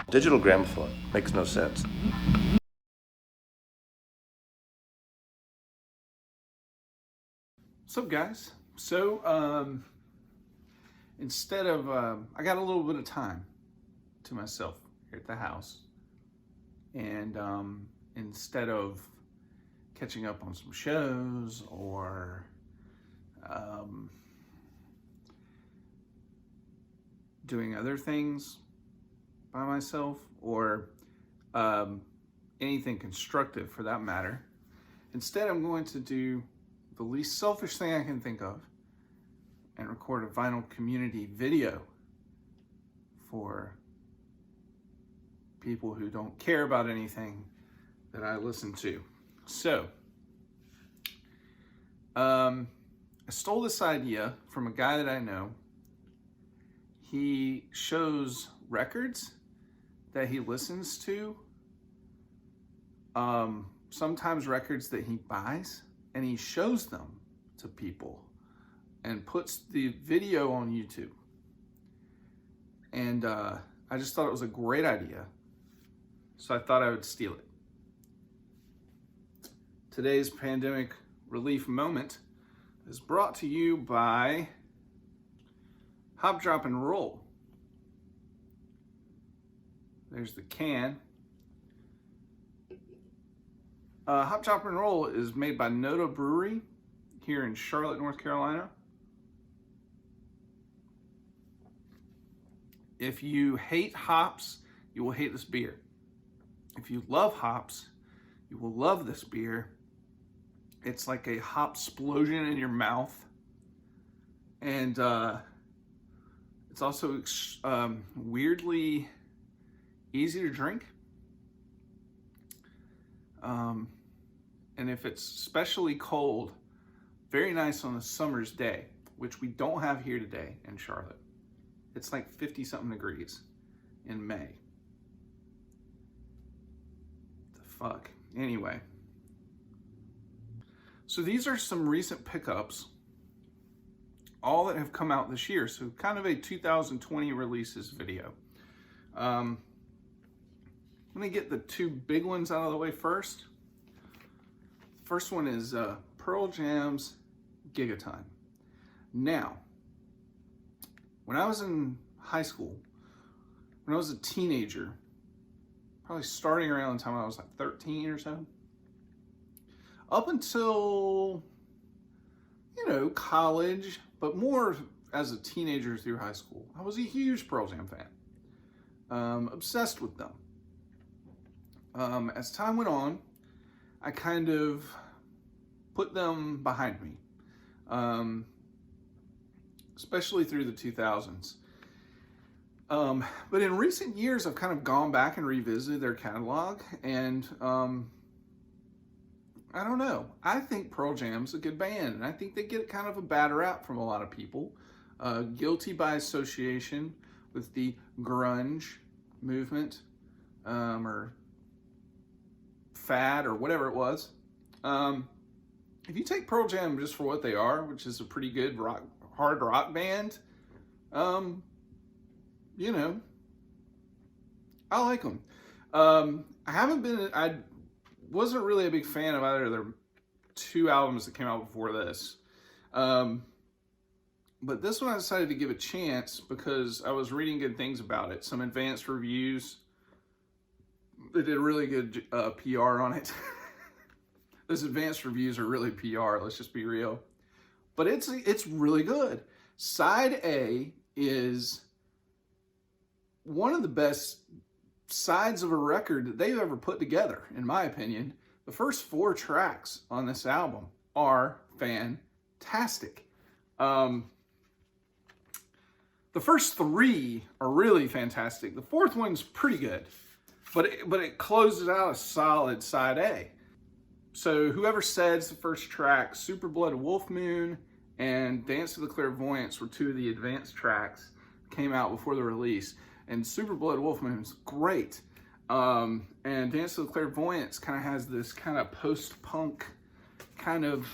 Digital gramophone makes no sense. What's up, guys? So, instead of, I got a little bit of time to myself here at the house. And instead of catching up on some shows or doing other things by myself or anything constructive for that matter, instead I'm going to do the least selfish thing I can think of and record a vinyl community video for people who don't care about anything that I listen to. So, I stole this idea from a guy that I know. He shows records that he listens to, sometimes records that he buys, and he shows them to people and puts the video on YouTube. And I just thought it was a great idea, so I thought I would steal it. Today's pandemic relief moment is brought to you by Hop, Drop, and Roll. There's the can. Hop, Drop, and Roll is made by Noda Brewery here in Charlotte, North Carolina. If you hate hops, you will hate this beer. If you love hops, you will love this beer. It's like a hop explosion in your mouth. And it's also weirdly easy to drink. And if it's especially cold, very nice on a summer's day, which we don't have here today in Charlotte. It's like 50 something degrees in May. The fuck? Anyway. So these are some recent pickups, all that have come out this year. So kind of a 2020 releases video. Let me get the two big ones out of the way first. First one is Pearl Jam's Giga Time. Now, when I was in high school, when I was a teenager, probably starting around the time I was like 13 or so, up until, college, but more as a teenager through high school, I was a huge Pearl Jam fan. Obsessed with them. As time went on, I kind of put them behind me, especially through the 2000s. But in recent years, I've kind of gone back and revisited their catalog, and I don't know. I think Pearl Jam's a good band, and I think they get kind of a bad rap from a lot of people. Guilty by association with the grunge movement, or fad, or whatever it was. If you take Pearl Jam just for what they are, which is a pretty good hard rock band, I like them. I wasn't really a big fan of either of their two albums that came out before this. But this one I decided to give a chance because I was reading good things about it. Some advanced reviews. They did really good PR on it. Those advanced reviews are really PR, let's just be real. But it's really good. Side A is one of the best sides of a record that they've ever put together, in my opinion. The first 4 tracks on this album are fantastic. The first 3 are really fantastic. The 4th one's pretty good, but it closes out a solid side A. So Whoever Said's the first track, Super Blood Wolf Moon, and Dance to the Clairvoyance were 2 of the advanced tracks that came out before the release. And Super Blood Wolf Moon is great. And Dance to the Clairvoyance kind of has this kind of post-punk kind of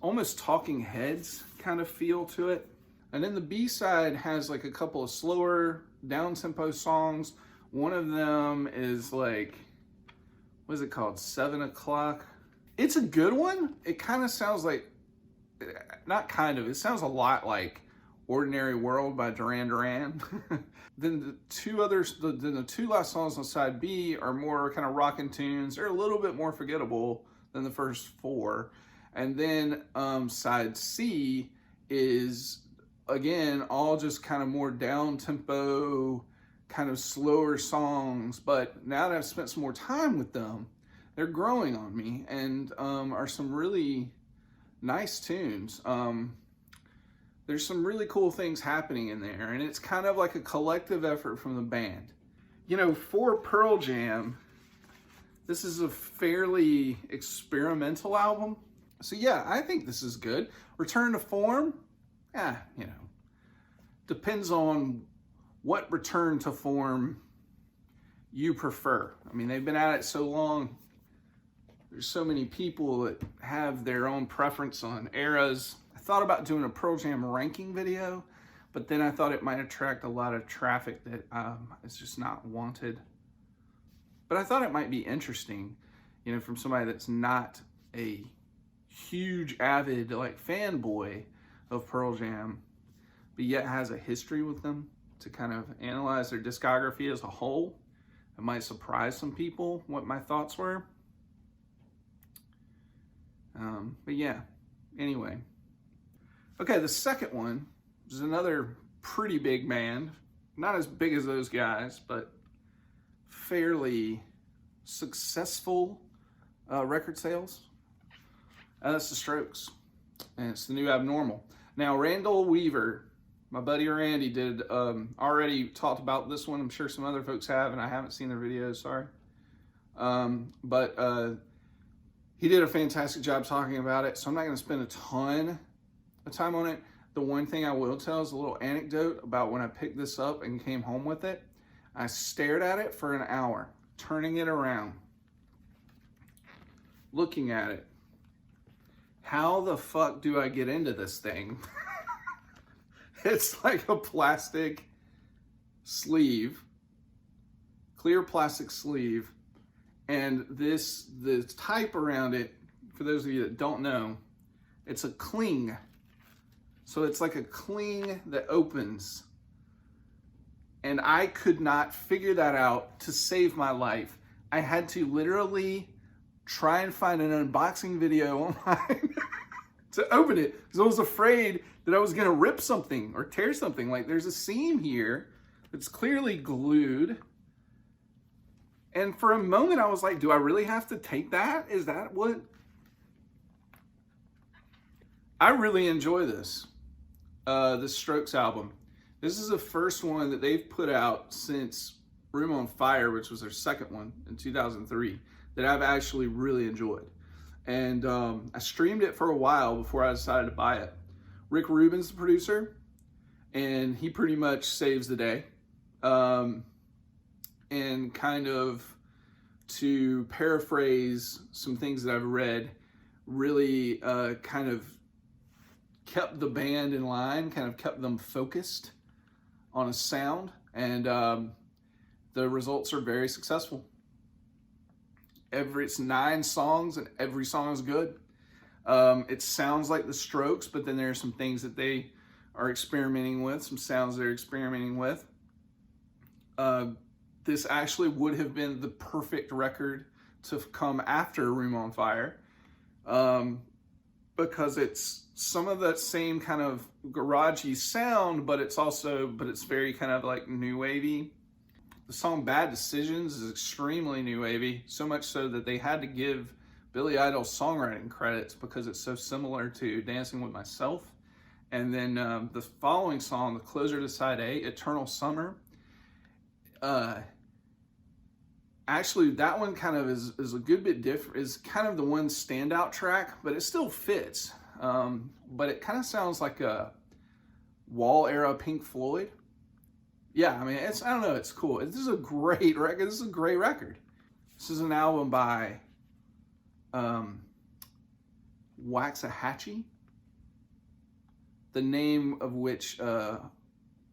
almost Talking Heads kind of feel to it. And then the B-side has like a couple of slower down-tempo songs. One of them is like, what is it called? 7 O'Clock. It's a good one. It kind of sounds like, not kind of, it sounds a lot like Ordinary World by Duran Duran. Then the two last songs on side B are more kind of rockin' tunes. They're a little bit more forgettable than the first 4. And then side C is, again, all just kind of more down-tempo, kind of slower songs. But now that I've spent some more time with them, they're growing on me and are some really nice tunes. There's some really cool things happening in there, and it's kind of like a collective effort from the band. You know, for Pearl Jam, this is a fairly experimental album. So yeah, I think this is good. Return to form, you know, depends on what return to form you prefer. I mean, they've been at it so long. There's so many people that have their own preference on eras. I thought about doing a Pearl Jam ranking video, but then I thought it might attract a lot of traffic that is just not wanted. But I thought it might be interesting, you know, from somebody that's not a huge, avid, like, fanboy of Pearl Jam, but yet has a history with them, to kind of analyze their discography as a whole. It might surprise some people what my thoughts were. But yeah, anyway. Okay, the second one is another pretty big band. Not as big as those guys, but fairly successful record sales. That's the Strokes, and it's the new Abnormal. Now, Randall Weaver, my buddy Randy, did already talked about this one. I'm sure some other folks have, and I haven't seen their videos, sorry. But he did a fantastic job talking about it, so I'm not going to spend a ton of time on it. The one thing I will tell is a little anecdote about when I picked this up and came home with it. I stared at it for an hour, turning it around, looking at it. How the fuck do I get into this thing? It's like a plastic sleeve, clear plastic sleeve, and the type around it, for those of you that don't know, it's a cling. So it's like a cling that opens. And I could not figure that out to save my life. I had to literally try and find an unboxing video online to open it, because I was afraid that I was gonna rip something or tear something. Like, there's a seam here that's clearly glued. And for a moment I was like, do I really have to take that? Is that what? I really enjoy this Strokes album. This is the first one that they've put out since Room on Fire, which was their second one in 2003, that I've actually really enjoyed. And I streamed it for a while before I decided to buy it. Rick Rubin's the producer, and he pretty much saves the day. And kind of, to paraphrase some things that I've read, really kind of kept the band in line, kind of kept them focused on a sound, and the results are very successful. It's 9 songs, and every song is good. It sounds like the Strokes, but then there are some things that they are experimenting with, some sounds they're experimenting with. This actually would have been the perfect record to come after Room on Fire, because it's some of that same kind of garagey sound, but it's very kind of like new wavy. The song Bad Decisions is extremely new wavy, so much so that they had to give Billy Idol songwriting credits because it's so similar to Dancing With Myself. And then the following song, the closer to side A, Eternal Summer, actually that one kind of is a good bit different, is kind of the one standout track, but it still fits. But it kind of sounds like a Wall era Pink Floyd. Yeah, I mean, I don't know, it's cool. This is a great record. This is a great record. This is an album by Waxahatchee. the name of which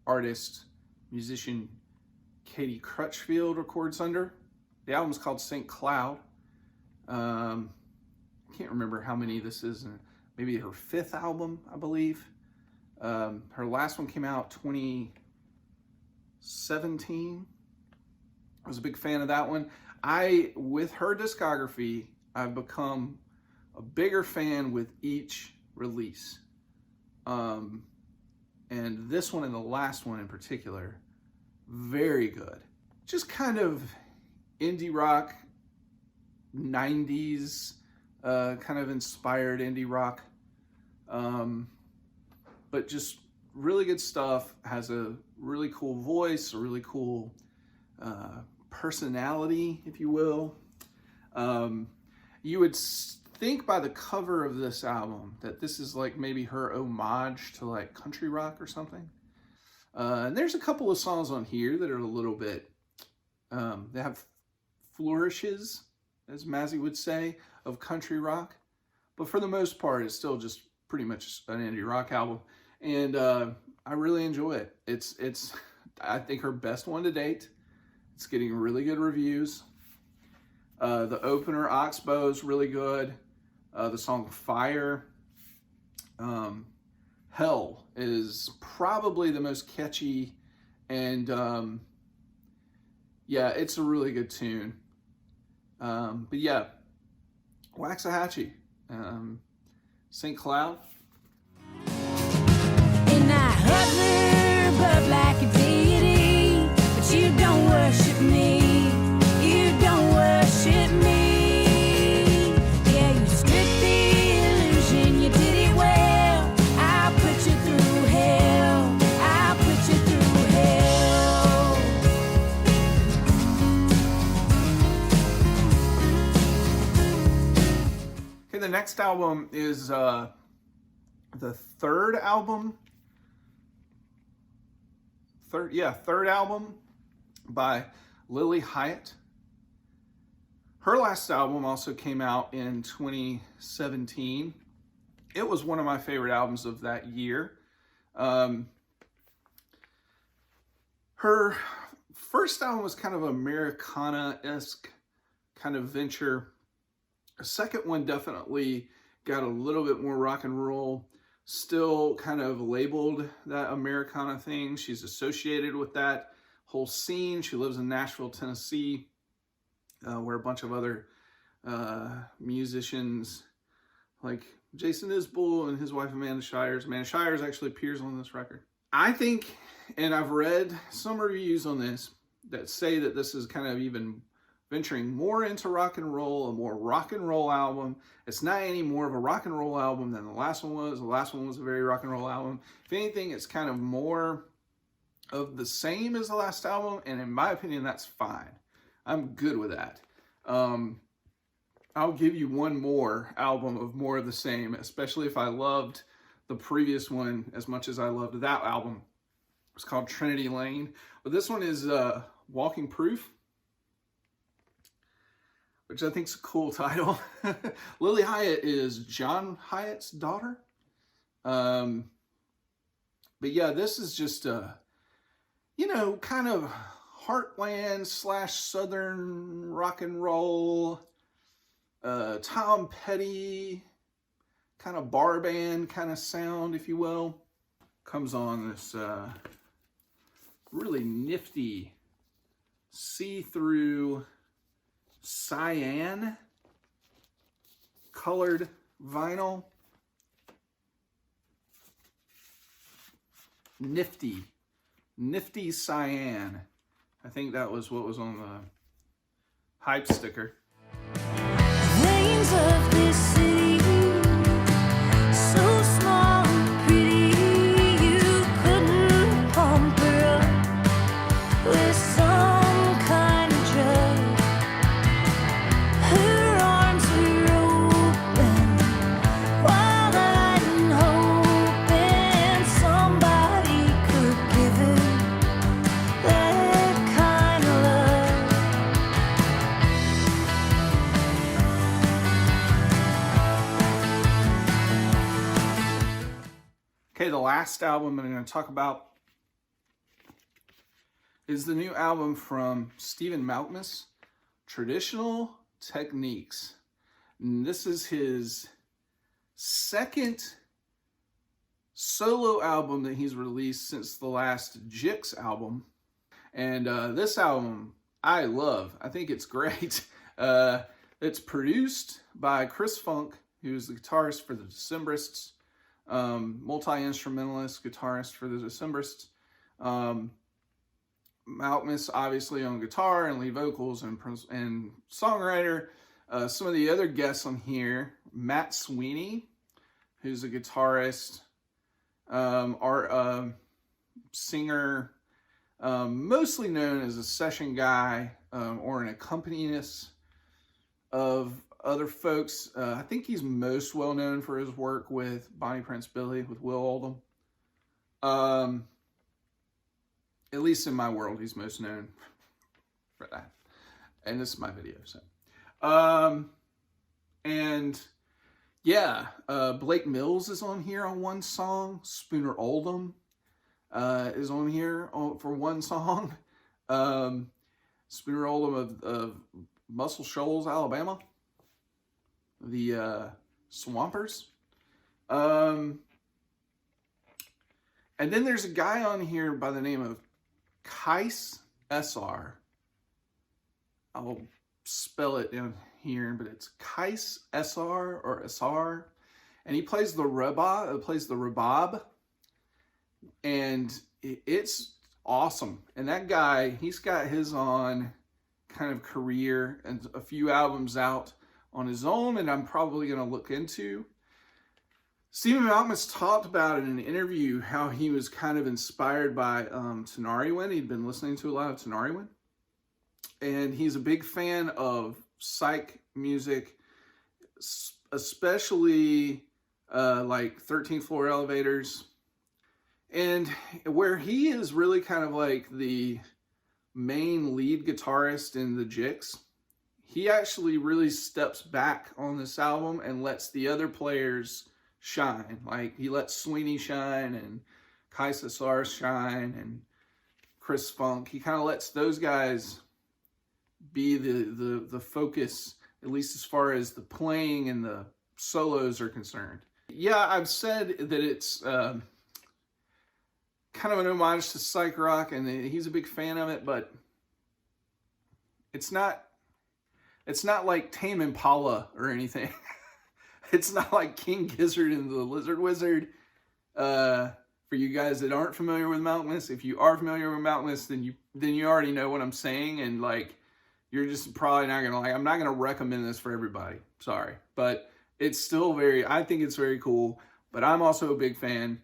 artist, musician Katie Crutchfield records under. The album's called St. Cloud. I can't remember how many this is. Maybe her 5th album, I believe. Her last one came out 2017. I was a big fan of that one. With her discography, I've become a bigger fan with each release. And this one and the last one in particular, very good. Just kind of indie rock, 90s, kind of inspired indie rock. But just really good stuff. Has a really cool voice, a really cool personality, if you will. You would think by the cover of this album that this is like maybe her homage to like country rock or something. And there's a couple of songs on here that are a little bit, they have flourishes, as Mazzy would say, of country rock. But for the most part, it's still just pretty much an indie rock album. And I really enjoy it. It's I think her best one to date. It's getting really good reviews. The opener, Oxbow, is really good. The song Fire. Hell is probably the most catchy. And yeah, it's a really good tune. But yeah, Waxahatchee. St. Cloud. And I hover above like a deity, but you don't worship me. You don't worship me. Yeah, you stripped the illusion. You did it well. I'll put you through hell. I'll put you through hell. Okay, the next album is the third album. Third album by Lily Hyatt. Her last album also came out in 2017. It was one of my favorite albums of that year. Her first album was kind of Americana-esque kind of venture. The second one definitely got a little bit more rock and roll. Still kind of labeled that Americana thing. She's associated with that whole scene. She lives in Nashville, Tennessee, where a bunch of other musicians like Jason Isbell and his wife Amanda Shires. Amanda Shires actually appears on this record. I think, and I've read some reviews on this that say that this is kind of even venturing more into rock and roll, a more rock and roll album. It's not any more of a rock and roll album than the last one was. The last one was a very rock and roll album. If anything, it's kind of more of the same as the last album, and in my opinion, that's fine. I'm good with that. I'll give you one more album of more of the same, especially if I loved the previous one as much as I loved that album. It's called Trinity Lane. But this one is Walking Proof, which I think is a cool title. Lily Hyatt is John Hyatt's daughter. But yeah, this is just, kind of heartland / southern rock and roll, Tom Petty, kind of bar band kind of sound, if you will. Comes on this really nifty see-through cyan colored vinyl. Nifty cyan. I think that was what was on the hype sticker. Lanes of this city, so small and pretty, you couldn't pump her up with some kind of drug. Her arms were open, wide-eyed and hoping somebody could give her that kind of love. Okay, the last album I'm going to talk about is the new album from Stephen Malkmus, Traditional Techniques. And this is his second solo album that he's released since the last Jix album. And this album I love. I think it's great. It's produced by Chris Funk, who's the guitarist for the Decemberists, multi-instrumentalist guitarist for the Decemberists. Malkmus obviously on guitar and lead vocals and songwriter. Some of the other guests on here, Matt Sweeney, who's a guitarist, singer, mostly known as a session guy or an accompanist of other folks. I think he's most well known for his work with Bonnie Prince Billy, with Will Oldham. At least in my world, he's most known for that. And this is my video, so. Blake Mills is on here on one song. Spooner Oldham is on here for one song. Spooner Oldham of Muscle Shoals, Alabama. The Swampers. And then there's a guy on here by the name of Kais SR. I'll spell it down here, but it's Kais SR or SR. And he plays the rebab. And it's awesome. And that guy, he's got his own kind of career and a few albums out on his own, and I'm probably going to look into. Stephen Malkmus talked about in an interview how he was kind of inspired by Tenariwen. He'd been listening to a lot of Tenariwen. And he's a big fan of psych music, especially like 13th Floor Elevators. And where he is really kind of like the main lead guitarist in the Jix, he actually really steps back on this album and lets the other players shine. Like he lets Sweeney shine and Kais SR shine and Chris Funk. He kind of lets those guys be the focus, at least as far as the playing and the solos are concerned. Yeah, I've said that it's kind of an homage to psych rock, and he's a big fan of it, but it's not like Tame Impala or anything. It's not like King Gizzard and the Lizard Wizard. For you guys that aren't familiar with Malkmus, if you are familiar with Malkmus, then you already know what I'm saying, and like you're just probably not gonna like. I'm not gonna recommend this for everybody. Sorry, but it's still I think it's very cool. But I'm also a big fan.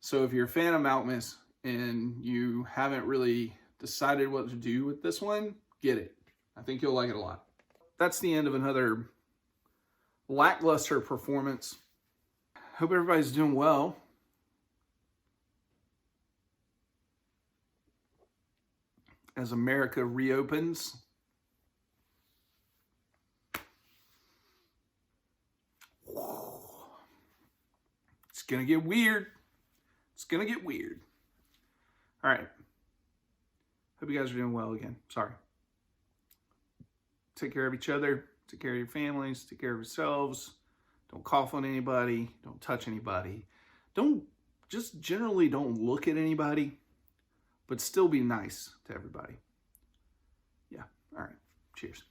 So if you're a fan of Malkmus and you haven't really decided what to do with this one, get it. I think you'll like it a lot. That's the end of another lackluster performance. Hope everybody's doing well. As America reopens. It's gonna get weird. It's gonna get weird. All right. Hope you guys are doing well again. Sorry. Take care of each other. Take care of your families. Take care of yourselves. Don't cough on anybody. Don't touch anybody. Generally don't look at anybody, but still be nice to everybody. Yeah. All right. Cheers.